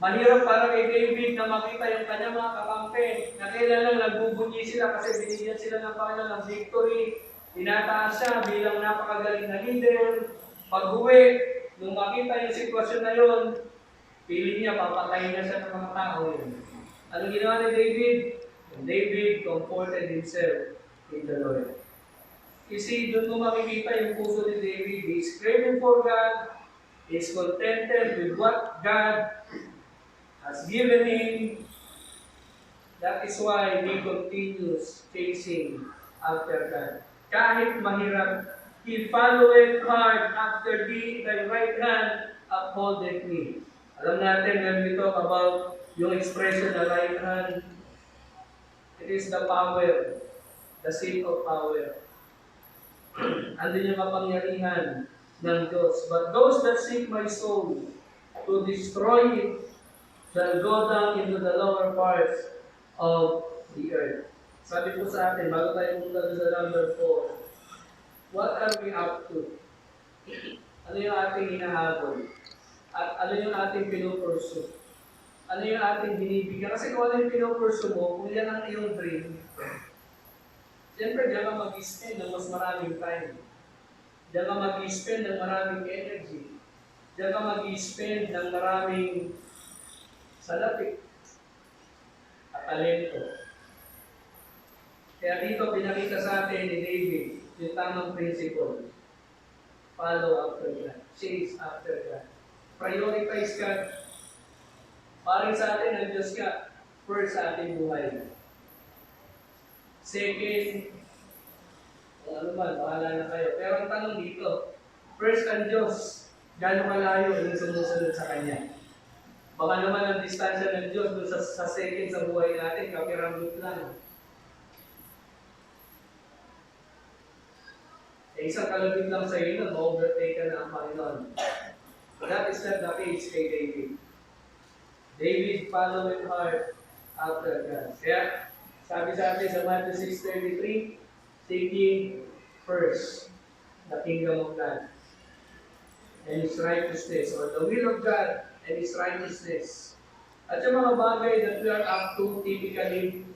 Mahirap para kay David na makita yung kanyang mga kakampi na kailan lang nagbubunyi sila kasi binigyan sila ng Panginoon ng victory. Tinataas siya bilang napakagaling na leader. Pag-uwi, nung makita yung sitwasyon na yun, piling niya, papatayin niya siya ng mga tao yun. Anong ginawa ni David? And David comforted himself in the Lord. You see, doon mo makikita yung puso ni David. He is craving for God. He is contented with what God has given him. That is why he continues chasing after God. Kahit mahirap, he followeth hard after thee, thy right hand upholdeth me. Alam natin when we talk about yung expression na right hand, it is the power, the seat of power. Andun yung kapangyarihan ng Diyos. But those that seek my soul to destroy it shall go down into the lower parts of the earth. Sabi po sa atin, bago tayo punta sa number 4, what are we up to? Ano yung ating hinahabol? At ano yung ating pinupursu? Ano yung ating binibigyan? Kasi kung ano yung pinupursu mo, kung yan ang iyong dream, siyempre diyan ka mag-spend ng mas maraming time. Diyan ka mag-spend ng maraming energy. Diyan ka mag-spend ng maraming salapit at talento. Kaya dito pinakita sa atin ni David yung tamang principle. Follow after God. Chase after God. Prioritize God. Paring sa atin, ang Diyos ka, first sa ating buhay. Second, kung ano man, bahala na kayo. Pero ang tanong dito, first ang Diyos, gano'ng kalayo yung sumusunod sa Kanya. Baka naman ang distansya ng Diyos doon sa second sa buhay natin, kapirambot lang. Isang kalabit lang sa iyo na ma-overtake ka na ang Panginoon. That is not the case kay David. David followed hard after God. Kaya, Sabi sa atin sa Matthew 6:33, seek ye first the kingdom of God and His righteousness, or the will of God and His righteousness. At yung mga bagay that we are up to, typically,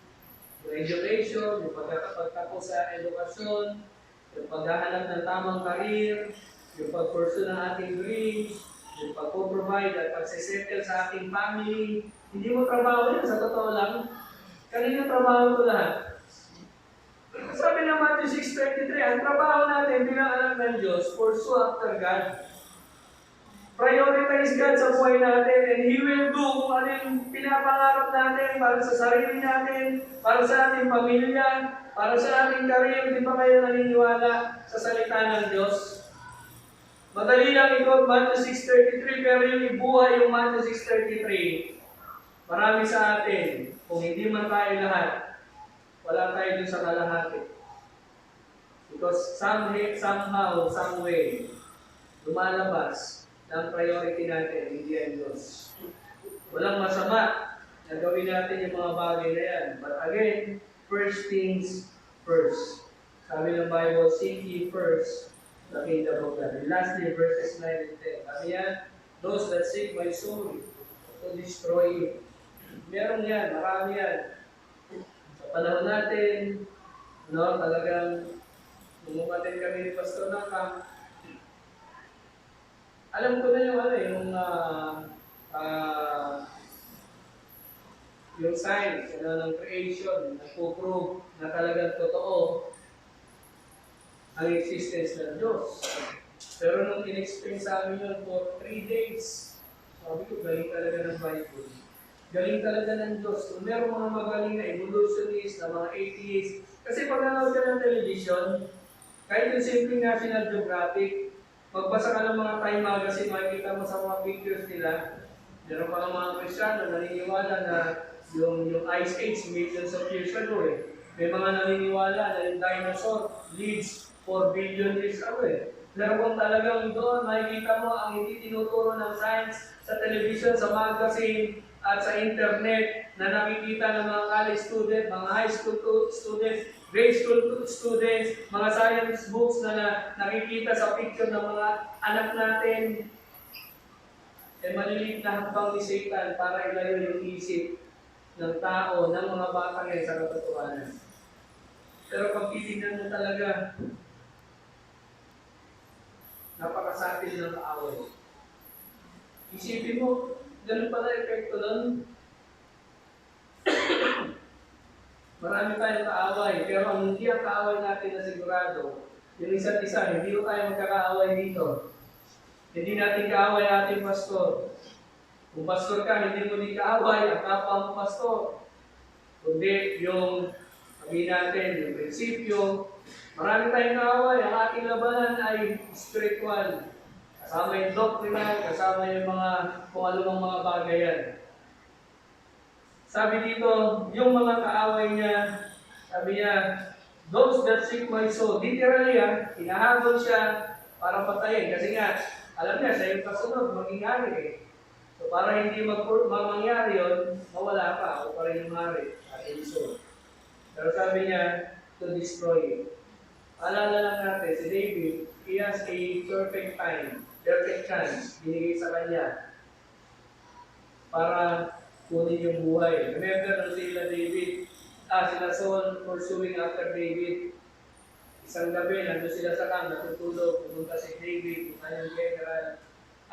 yung education, yung pagkatapos sa edukasyon, yung paghahanap ng tamang karir, yung pag-pursue ng ating dreams, yung pag-provide at pag-settle sa ating family. Hindi mo trabaho yan, sa totoo lang. Kanina trabaho ko lahat. Sabi ng Matthew 6:33, ang trabaho natin bilang anak ng Diyos, pursue after God. Prioritize God sa buhay natin, and He will do kung ano yung pinapangarap natin para sa sarili natin, para sa ating pamilya, para sa ating career. Di ba kayo naniniwala sa salita ng Diyos? Madali lang ito, Matthew 6:33, pero yung ibuhay yung Matthew 6:33, marami sa atin, kung hindi man tayo lahat, wala tayo dun sa kalahati. Because somehow, some way, lumalabas ang priority natin, hindi ang Diyos. Walang masama na gawin natin yung mga bagay na yan. But again, first things first. Sabi ng Bible, seek ye first the kingdom of God. And lastly, verses 9 and 10. Sabi yan, those that seek my soul to destroy you. Meron yan, marami yan. Sa panahon natin, talagang umumatin kami ni Pastor Nakam. Alam ko na yung science ng creation, nagpo-prove na talagang totoo ang existence ng Diyos. Pero nung in-explain sa amin yun for 3 days, sabi ko, galing talaga ng Bible. Galing talaga ng Diyos. Kung meron mga magaling na evolutionist, na mga atheists, kasi pag nanood ka ng television, kahit yung simple National Geographic, magbasa ka ng mga Time Magazine, makikita mo sa mga pictures nila. Meron pa ng mga Kristyano naniniwala na yung Ice Age, millions of years ago eh. May mga naniniwala na yung dinosaur lives 4 billion years ago eh. Pero kung talagang doon, makikita mo ang hindi tinuturo ng science sa television, sa magazine, at sa internet na nakikita ng mga college student, mga high school students, grade school students, mga science books na nakikita sa picture ng mga anak natin, maliliit na hakbang ni Satan para ilayo yung isip ng tao, ng mga bata ngayon sa katotohanan. Pero pag titignan mo talaga, napakasatil ng kaaway. Isipin mo, ganun pala epekto nun. Marami tayong kaaway, pero ang hindi ang kaaway natin na sigurado, yung isa't isa, hindi ko tayo magkakaaway dito. Hindi natin kaaway ating pastor. Kung pastor ka, hindi mo din kaaway ang kapwa mo pastor. Kundi yung, sabihin natin, yung prinsipyo, marami tayong kaaway. Ang ating labanan ay spiritual. Kasama yung doctrinal, kasama yung mga kung anong mga bagay yan. Sabi dito, yung mga kaaway niya, sabi niya, those that seek my soul. Literally hinahabol siya para patayin. Kasi nga, alam niya, siya yung kasunod, maging hari eh. So para hindi mangyari yun, mawala ka, o para yung hari at yung soul. Pero sabi niya, to destroy it. Alala lang natin, si David, he has a perfect time, perfect chance, binigay sa kanya para kunin yung buhay. Remember na sila Saul pursuing after David. Isang gabi, nandun sila sa camp, natutulog, pumunta si David, yung kanyang general.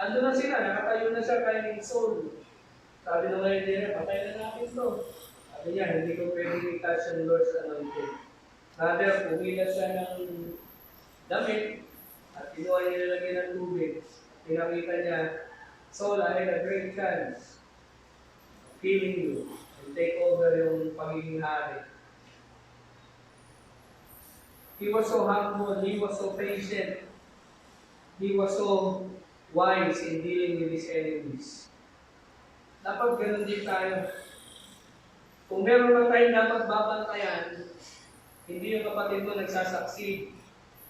Ando na sila, nakatayo na siya kaya ni Saul. Sabi ng ngayon din, patay na natin to. Sabi niya, hindi ko pwedeng i-touch ang Lord's anointed. Rather, pumila siya ng damit at kinuha niya nilagyan ng tubig. Pinakita niya, Saul, I had a great chance of killing you and take over yung pagiging hari. He was so humble, he was so patient, he was so wise in dealing with his enemies. Dapat ganun din tayo. Kung meron na tayong dapat babantayan, hindi yung kapatid mo nagsasaksi,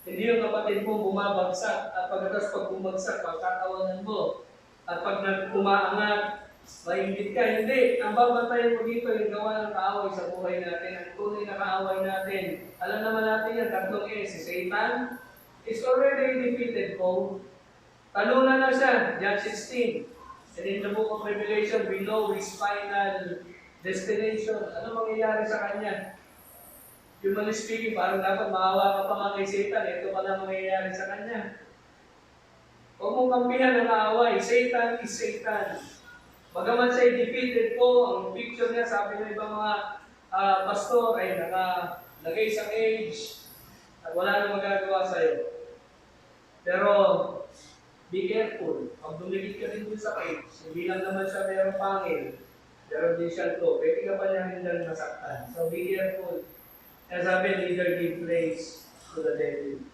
hindi yung kapatid mo bumabagsak, at pagkatapos pag bumagsak, pagkatawanan mo, at pag umaangat, Maingit ka, hindi. Ang babantayan mo dito yung gawa ng kaaway sa buhay natin. Ang tunay na kaaway natin. Alam naman natin yan, tatlong si Satan is already defeated po. Talunan na siya, John 16. And in the book of Revelation, we know his final destination. Ano mangyayari sa kanya? Humanly speaking, parang dapat maawa ka pa mga kay Satan. Ito pala mangyayari sa kanya. Huwag mong kampihan ng kaaway. Satan is Satan. Bagaman siya defeated po, ang picture niya, sabi ng ibang mga pastor ay nakalagay sa cage at wala nang magagawa sa'yo. Pero, be careful. Pag dumikit ka din dun sa cage, hindi lang naman siya mayroong pangil, meron din siya to. Pwede ka pa niya hindi masaktan. So, be careful. Kaya sabi, neither give place to the devil.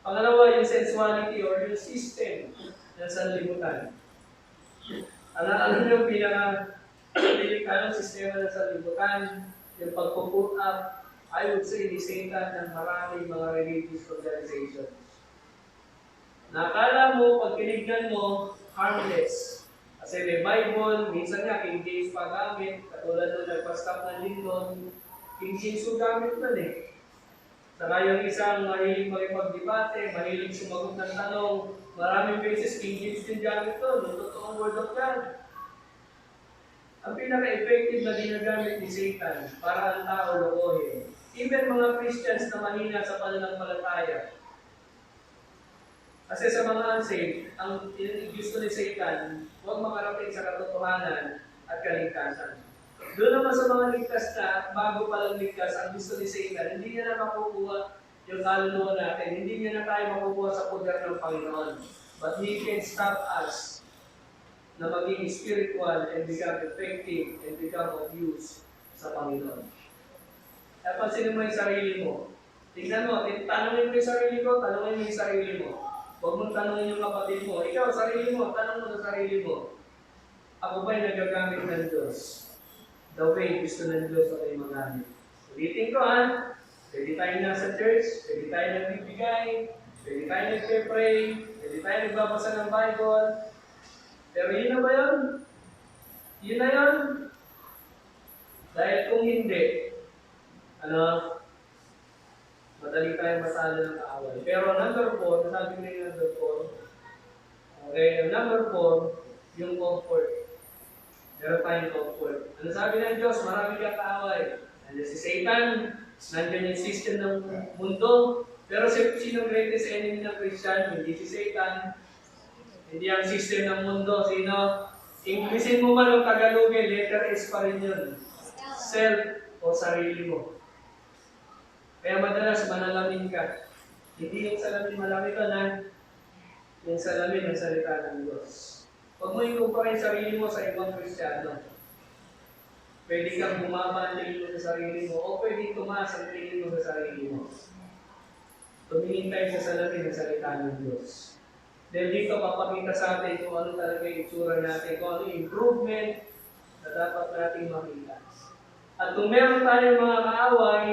Pangalawa, yung sensuality or yung system ng sanlibutan. Ano yung pinaka-delikadong sistema ng sanlibutan, yung pag-put up, I would say, ni Satan ng maraming mga religious organizations. Nakala mo, pag tinignan mo, harmless. Kasi may Bible, minsan nga, King James pa gamit, katulad nung nagpa-stop ng Lincoln, King James yung gamit nun eh. Saka yung isang mahilig makipag-debate, mahilig sumagot ng tanong, maraming beses King James din gamit to, yung totoong word of God. Ang pinaka-effective na ginagamit ni Satan para ang tao lokohin. Even mga Christians na mahina sa pananampalataya. Kasi sa mga unsaved, ang gusto ni Satan, huwag makarating sa katotohanan at kaligtasan. Doon naman sa mga ligtas na, bago palang ligtas, ang gusto ni Satan, hindi niya na makukuha yung kaluluwa natin, hindi niya na tayo makukuha sa poder ng Panginoon. But He can stop us na maging spiritual and become effective and become of use sa Panginoon. Kaya pansinin mo yung sarili mo. Tingnan mo, tanongin mo yung sarili ko, tanongin mo yung sarili mo. Huwag mong tanongin yung kapatid mo. Ikaw, sarili mo, tanong mo sa sarili mo. Ako ba'y nagagamit ng Diyos? The way gusto ng Diyos ako yung magamit. Ulitin ko pwede tayo nasa church, pwede tayo nagbibigay, pwede tayo nagpe-pray, pwede tayo nagbabasa ng Bible. Pero yun na ba yun? Yun na yun? Dahil kung hindi, madali tayo masalo ng kaaway. Pero number 4, nasabi ko yung number 4. Okay, number 4, yung comfort. Meron tayong comfort. Ano sabi ng Diyos? Marami kang kaaway. Nandiyan si Satan, nandiyan yung system ng mundo. Pero sino greatest enemy ng Christian? Hindi si Satan. Hindi ang system ng mundo. Sino? Inglesin mo man ang Tagalogin, letter S pa rin yun. Self o sarili mo. Kaya madalas manalamin ka. Hindi yung salamin malamig ka na, yung salamin ng salita ng Diyos. Huwag mo ikumpara yung sarili mo sa ibang Kristiyano. Pwede kang bumaba ang tingin mo sa sarili mo o pwede tumaas ang tingin mo sa sarili mo. Tumingin tayo sa salamin ng salita ng Diyos. Dahil dito papakita sa atin kung ano talaga yung itsura natin, kung ano yung improvement na dapat natin makita. At kung meron tayong mga kaaway,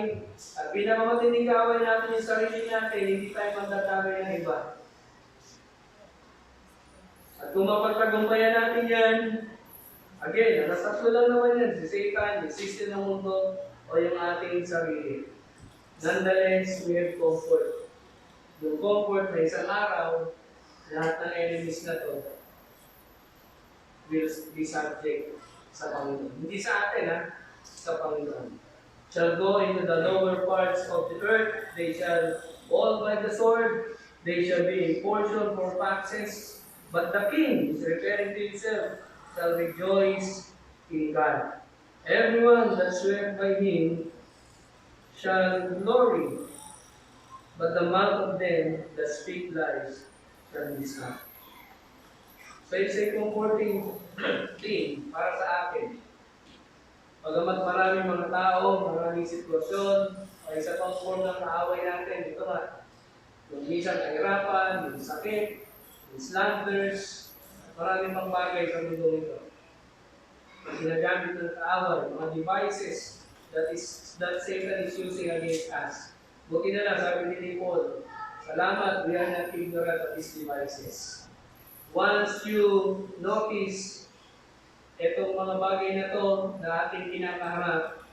at pinakamatinding kaaway natin yung sarili natin, hindi tayo magdadamay ng iba. At kung mapagtagumpayan natin yan, again, alas tatlo lang naman yan, si Satan, yung system ng mundo, o yung ating sarili. Nonetheless, we have comfort. Yung comfort na isang araw, lahat ng enemies na to will be subject sa Panginoon. Hindi sa atin, sa Panginoon. Shall go into the lower parts of the earth, they shall fall by the sword, they shall be a portion for foxes, but the king, is referring to himself, shall rejoice in God. Everyone that swears by him shall glory, but the mouth of them that speak lies shall be stopped. So it's a comforting thing para sa akin. Pagamat maraming mga tao, maraming sitwasyon, ay sa pang form ng kaaway natin, ito nga, yung minsan kahirapan, yung sakit, yung slanders, maraming pang bagay sa mundo ito. Ginagamit ng kaaway, mga devices that Satan is using against us. Buti na lang, sabi ni Paul, salamat, we are not ignorant of these devices. Once you notice itong mga bagay na to na ating kinakaharap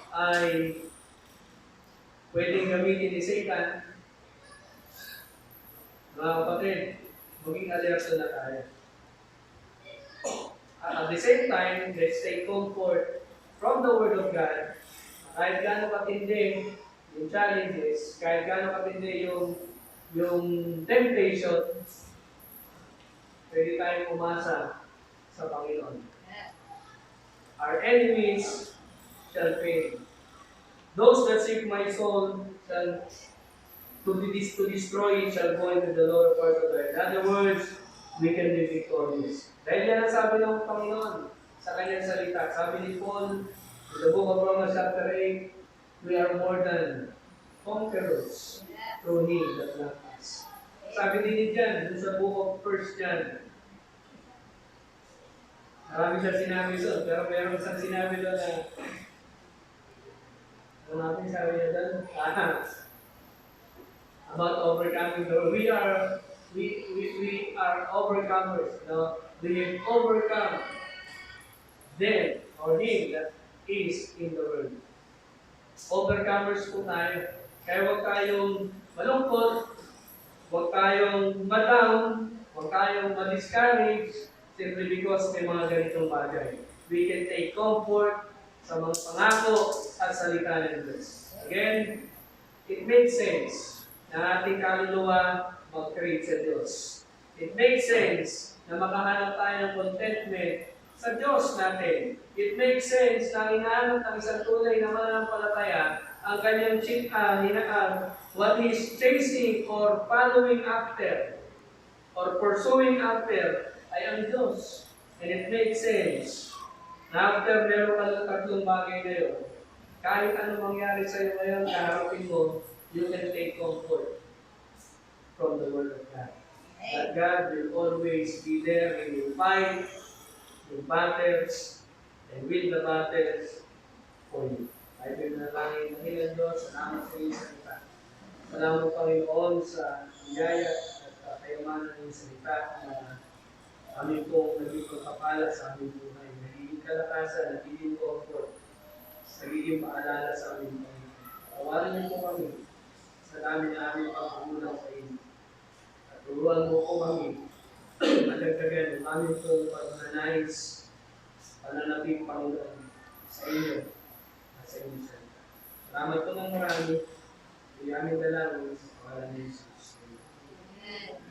ay pwedeng gamitin ni Satan. Mga kapatid, maging alerto na tayo. At the same time, let's take comfort from the Word of God. Kahit gaano katindi yung challenges, kahit gaano katindi yung temptation, pwede tayong umasa sa Panginoon. Our enemies shall fail. Those that seek my soul shall to destroy it shall go into the lower part of the earth. In other words, we can be victorious. Dahil yan ang sabi ng Panginoon sa kanyang salita. Sabi ni Paul in the book of Romans chapter 8, we are more than conquerors through Him that loved us. Sabi din ni John sa book of 1 John, marami siya sinabi doon, pero meron isang sinabi doon na ano natin sabi niya doon? About overcoming the world. We are overcomers. No? We have overcome them or him that is in the world. Overcomers po tayo. Kaya huwag tayong malungkot, huwag tayong ma-down, huwag tayong ma-discourage simply because may mga ganitong bagay. We can take comfort sa mga pangako at salita ng Diyos. Again, it makes sense na ating kaluluwa mag-crave sa Diyos. It makes sense na makahanap tayo ng contentment sa Diyos natin. It makes sense na hinahanap ng isang tunay na mananampalataya ang kanyang what he's chasing or following after or pursuing after ay ang Diyos. And it makes sense na after meron ka ng tatlong bagay na yun, kahit anong mangyari sa iyo ngayon, kaharapin mo, you can take comfort from the Word of God. That God will always be there. He will fight the battles and win the battles for you. Ay pinalangin ng ilang Diyos, salamat sa iyong salita. Salamat Panginoon sa biyaya at kayamanan ng salita na kami pong naging pagpapala sa aming buhay. Nagiging kalakasan, nagiging comfort, nagiging paalala sa aming buhay. Tawarin niyo po kami sa dami na aming pagkukulang sa inyo. At turuan mo po kami madagdagan ang aming pong pagnanais, pananaping Panginoon sa inyo at sa inyo salita. Salamat po ng marami. Hindi aming dalawin sa pangalan ni Jesus. Amen.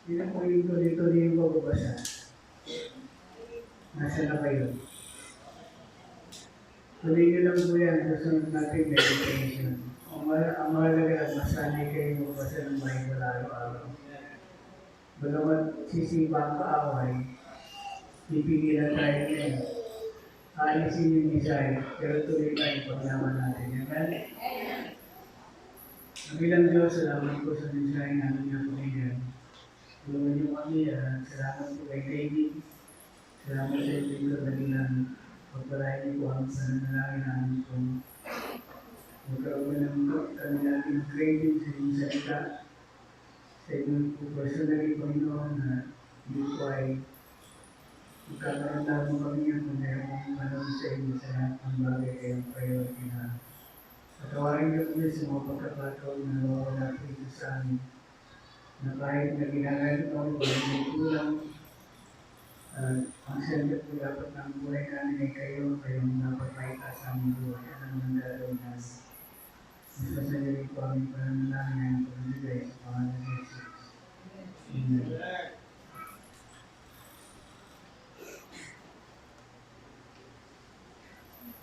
Sino po yung tuloy-tuloy yung magbabasa? Nasa na kayo? Tuloy nyo lang po yan. Kasunod natin meditation. Ang mahalaga, masanay kayo magbasa ng Bible araw-araw. Bagamat sisipa ang kaaway, pipigilan tayo ngayon. Aalisin yung design, pero tuloy tayo paglaman natin. Amen? Ang ilang Diyos, salamat po sa design namin niya po ngayon. Tulungan niyo kami, salamat po kay David. Salamat sa inyo sa kanilang pagpalain niyo po ang pananalangin namin po. Magkaroon ng kami natin craving sa inyong salita. Sa inyo po personally, Panginoon, na hindi po ay magkakaroon mo kami yan kung mayroong panahon sa inyo sa lahat ng bagay kayong priority na. Patawarin niyo kami sa mga pagkakataon na nawawala po ito sa amin. Na kahit na ginagalit ako, hindi kulang. Ang sender po dapat ng buhay namin ay kayong dapat makita sa aming buhay. Alam mo ang gagawin namin. Gusto sa iyo po aming pananalangin ang pagbigay sa pangalan ni Jesus. Amen.